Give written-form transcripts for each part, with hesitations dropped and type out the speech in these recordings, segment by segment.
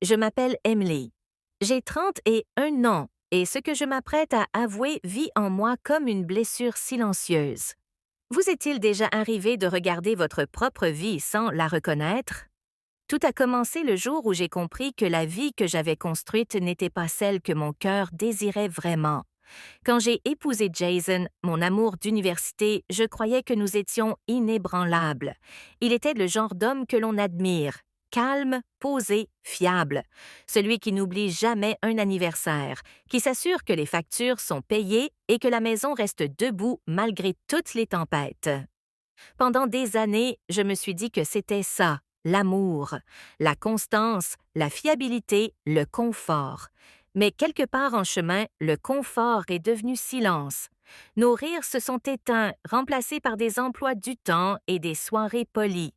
Je m'appelle Emily. J'ai 31 ans et ce que je m'apprête à avouer vit en moi comme une blessure silencieuse. Vous est-il déjà arrivé de regarder votre propre vie sans la reconnaître? Tout a commencé le jour où j'ai compris que la vie que j'avais construite n'était pas celle que mon cœur désirait vraiment. Quand j'ai épousé Jason, mon amour d'université, je croyais que nous étions inébranlables. Il était le genre d'homme que l'on admire, calme, posé, fiable, celui qui n'oublie jamais un anniversaire, qui s'assure que les factures sont payées et que la maison reste debout malgré toutes les tempêtes. Pendant des années, je me suis dit que c'était ça, l'amour, la constance, la fiabilité, le confort. Mais quelque part en chemin, le confort est devenu silence. Nos rires se sont éteints, remplacés par des emplois du temps et des soirées polies.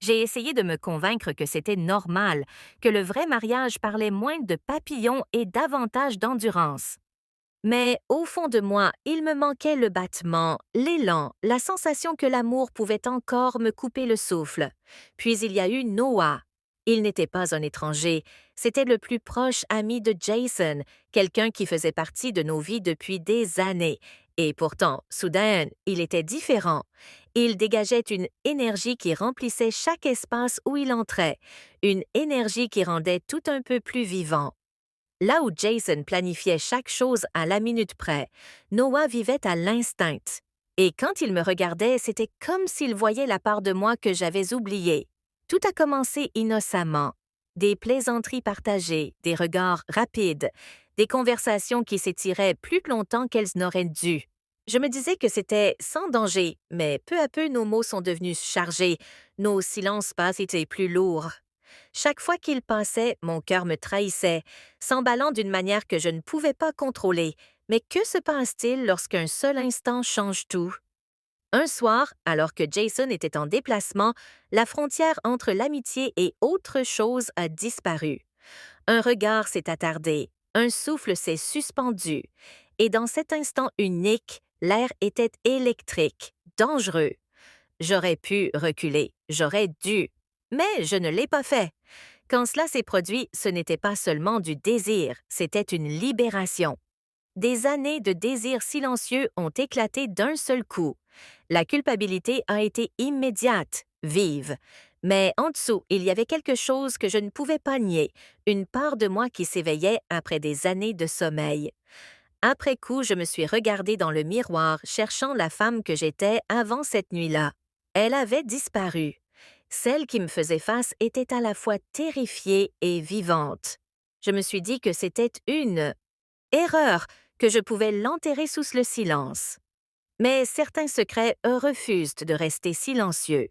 J'ai essayé de me convaincre que c'était normal, que le vrai mariage parlait moins de papillons et davantage d'endurance. Mais au fond de moi, il me manquait le battement, l'élan, la sensation que l'amour pouvait encore me couper le souffle. Puis il y a eu Noah. Il n'était pas un étranger, c'était le plus proche ami de Jason, quelqu'un qui faisait partie de nos vies depuis des années. Et pourtant, soudain, il était différent. Il dégageait une énergie qui remplissait chaque espace où il entrait, une énergie qui rendait tout un peu plus vivant. Là où Jason planifiait chaque chose à la minute près, Noah vivait à l'instinct. Et quand il me regardait, c'était comme s'il voyait la part de moi que j'avais oubliée. Tout a commencé innocemment. Des plaisanteries partagées, des regards rapides, des conversations qui s'étiraient plus longtemps qu'elles n'auraient dû. Je me disais que c'était sans danger, mais peu à peu nos mots sont devenus chargés, nos silences passent étaient plus lourds. Chaque fois qu'il passait, mon cœur me trahissait, s'emballant d'une manière que je ne pouvais pas contrôler. Mais que se passe-t-il lorsqu'un seul instant change tout? Un soir, alors que Jason était en déplacement, la frontière entre l'amitié et autre chose a disparu. Un regard s'est attardé, un souffle s'est suspendu, et dans cet instant unique, l'air était électrique, dangereux. J'aurais pu reculer, j'aurais dû, mais je ne l'ai pas fait. Quand cela s'est produit, ce n'était pas seulement du désir, c'était une libération. Des années de désir silencieux ont éclaté d'un seul coup. La culpabilité a été immédiate, vive. Mais en dessous, il y avait quelque chose que je ne pouvais pas nier, une part de moi qui s'éveillait après des années de sommeil. Après coup, je me suis regardée dans le miroir, cherchant la femme que j'étais avant cette nuit-là. Elle avait disparu. Celle qui me faisait face était à la fois terrifiée et vivante. Je me suis dit que c'était une erreur, que je pouvais l'enterrer sous le silence. Mais certains secrets refusent de rester silencieux.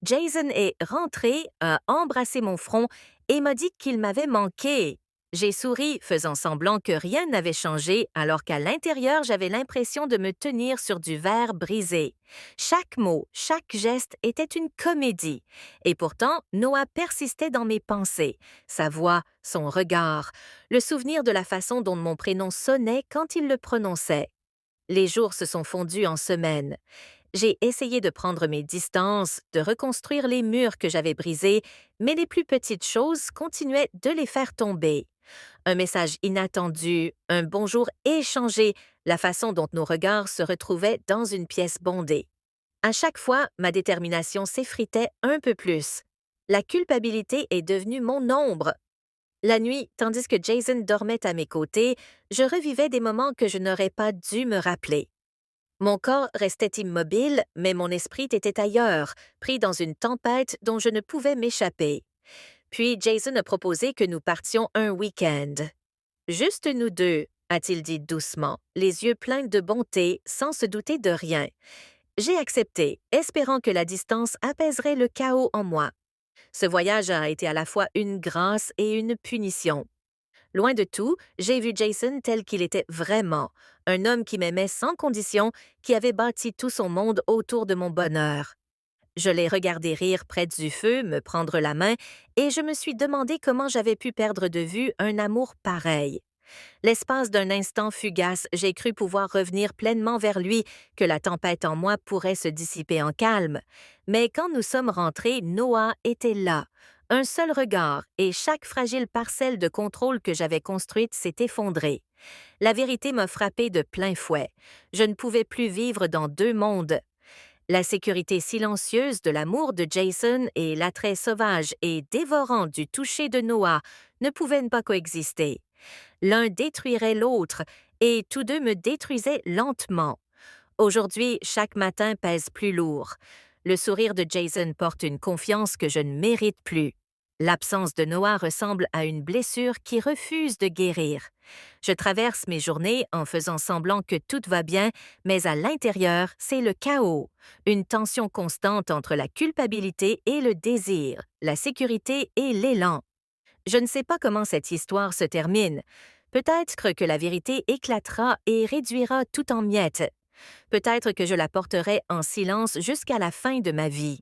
Jason est rentré, a embrassé mon front et m'a dit qu'il m'avait manqué. J'ai souri, faisant semblant que rien n'avait changé, alors qu'à l'intérieur, j'avais l'impression de me tenir sur du verre brisé. Chaque mot, chaque geste était une comédie. Et pourtant, Noah persistait dans mes pensées. Sa voix, son regard, le souvenir de la façon dont mon prénom sonnait quand il le prononçait. Les jours se sont fondus en semaines. J'ai essayé de prendre mes distances, de reconstruire les murs que j'avais brisés, mais les plus petites choses continuaient de les faire tomber. Un message inattendu, un bonjour échangé, la façon dont nos regards se retrouvaient dans une pièce bondée. À chaque fois, ma détermination s'effritait un peu plus. La culpabilité est devenue mon ombre. La nuit, tandis que Jason dormait à mes côtés, je revivais des moments que je n'aurais pas dû me rappeler. Mon corps restait immobile, mais mon esprit était ailleurs, pris dans une tempête dont je ne pouvais m'échapper. Puis Jason a proposé que nous partions un week-end. Juste nous deux, a-t-il dit doucement, les yeux pleins de bonté, sans se douter de rien. J'ai accepté, espérant que la distance apaiserait le chaos en moi. Ce voyage a été à la fois une grâce et une punition. Loin de tout, j'ai vu Jason tel qu'il était vraiment, un homme qui m'aimait sans condition, qui avait bâti tout son monde autour de mon bonheur. Je l'ai regardé rire près du feu, me prendre la main, et je me suis demandé comment j'avais pu perdre de vue un amour pareil. L'espace d'un instant fugace, j'ai cru pouvoir revenir pleinement vers lui, que la tempête en moi pourrait se dissiper en calme. Mais quand nous sommes rentrés, Noah était là, Un seul regard et chaque fragile parcelle de contrôle que j'avais construite s'est effondrée. La vérité m'a frappé de plein fouet. Je ne pouvais plus vivre dans deux mondes. La sécurité silencieuse de l'amour de Jason et l'attrait sauvage et dévorant du toucher de Noah ne pouvaient pas coexister. L'un détruirait l'autre et tous deux me détruisaient lentement. Aujourd'hui, chaque matin pèse plus lourd. Le sourire de Jason porte une confiance que je ne mérite plus. L'absence de Noah ressemble à une blessure qui refuse de guérir. Je traverse mes journées en faisant semblant que tout va bien, mais à l'intérieur, c'est le chaos. Une tension constante entre la culpabilité et le désir, la sécurité et l'élan. Je ne sais pas comment cette histoire se termine. Peut-être que la vérité éclatera et réduira tout en miettes. Peut-être que je la porterai en silence jusqu'à la fin de ma vie.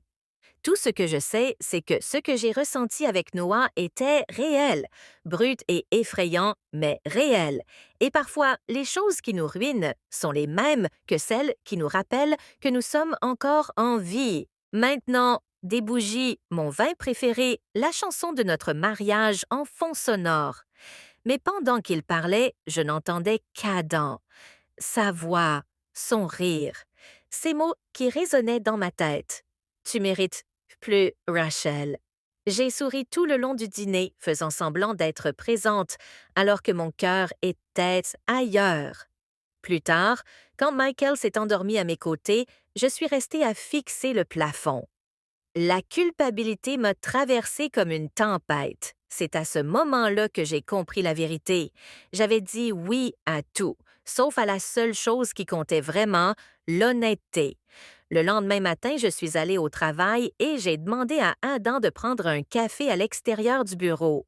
Tout ce que je sais, c'est que ce que j'ai ressenti avec Noah était réel, brut et effrayant, mais réel. Et parfois, les choses qui nous ruinent sont les mêmes que celles qui nous rappellent que nous sommes encore en vie. Maintenant, des bougies, mon vin préféré, la chanson de notre mariage en fond sonore. Mais pendant qu'il parlait, je n'entendais qu'Adam. Sa voix, son rire, ces mots qui résonnaient dans ma tête. Tu mérites plus, Rachel. J'ai souri tout le long du dîner, faisant semblant d'être présente, alors que mon cœur était ailleurs. Plus tard, quand Michael s'est endormi à mes côtés, je suis restée à fixer le plafond. La culpabilité m'a traversée comme une tempête. C'est à ce moment-là que j'ai compris la vérité. J'avais dit oui à tout, sauf à la seule chose qui comptait vraiment, l'honnêteté. Le lendemain matin, je suis allée au travail et j'ai demandé à Adam de prendre un café à l'extérieur du bureau.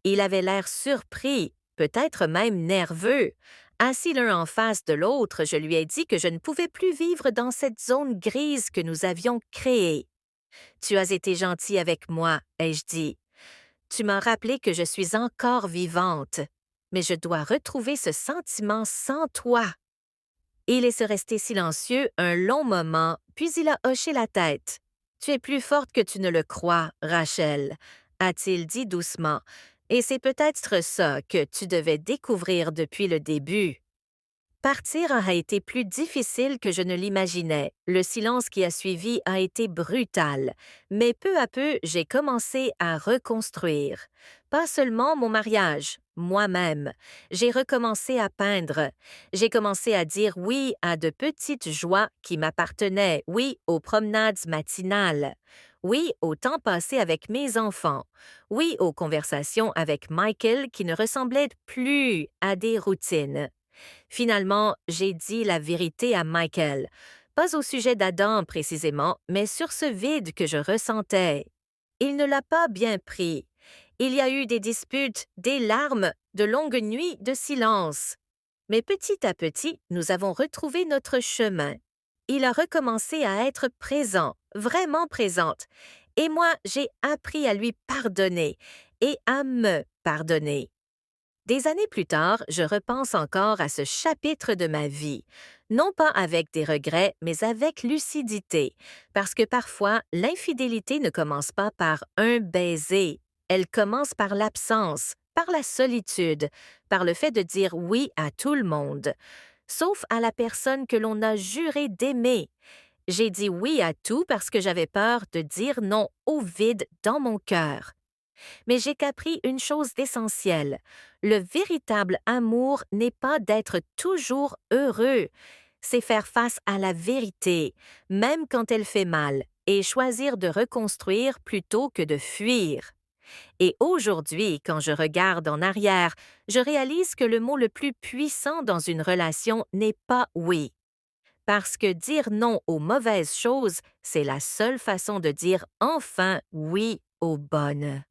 Il avait l'air surpris, peut-être même nerveux. Assis l'un en face de l'autre, je lui ai dit que je ne pouvais plus vivre dans cette zone grise que nous avions créée. Tu as été gentil avec moi, ai-je dit. Tu m'as rappelé que je suis encore vivante, mais je dois retrouver ce sentiment sans toi. Il est resté silencieux un long moment, puis il a hoché la tête. Tu es plus forte que tu ne le crois, Rachel, a-t-il dit doucement, et c'est peut-être ça que tu devais découvrir depuis le début. Partir a été plus difficile que je ne l'imaginais. Le silence qui a suivi a été brutal, mais peu à peu, j'ai commencé à reconstruire. Pas seulement mon mariage, moi-même. J'ai recommencé à peindre. J'ai commencé à dire oui à de petites joies qui m'appartenaient, oui aux promenades matinales, oui au temps passé avec mes enfants, oui aux conversations avec Michael qui ne ressemblaient plus à des routines. Finalement, j'ai dit la vérité à Michael, pas au sujet d'Adam précisément, mais sur ce vide que je ressentais. Il ne l'a pas bien pris. Il y a eu des disputes, des larmes, de longues nuits de silence. Mais petit à petit, nous avons retrouvé notre chemin. Il a recommencé à être présent, vraiment présente, et moi, j'ai appris à lui pardonner et à me pardonner. Des années plus tard, je repense encore à ce chapitre de ma vie, non pas avec des regrets, mais avec lucidité, parce que parfois, l'infidélité ne commence pas par un baiser, elle commence par l'absence, par la solitude, par le fait de dire oui à tout le monde, sauf à la personne que l'on a juré d'aimer. J'ai dit oui à tout parce que j'avais peur de dire non au vide dans mon cœur. Mais j'ai compris une chose d'essentielle. Le véritable amour n'est pas d'être toujours heureux, c'est faire face à la vérité, même quand elle fait mal, et choisir de reconstruire plutôt que de fuir. Et aujourd'hui, quand je regarde en arrière, je réalise que le mot le plus puissant dans une relation n'est pas oui. Parce que dire non aux mauvaises choses, c'est la seule façon de dire enfin oui aux bonnes.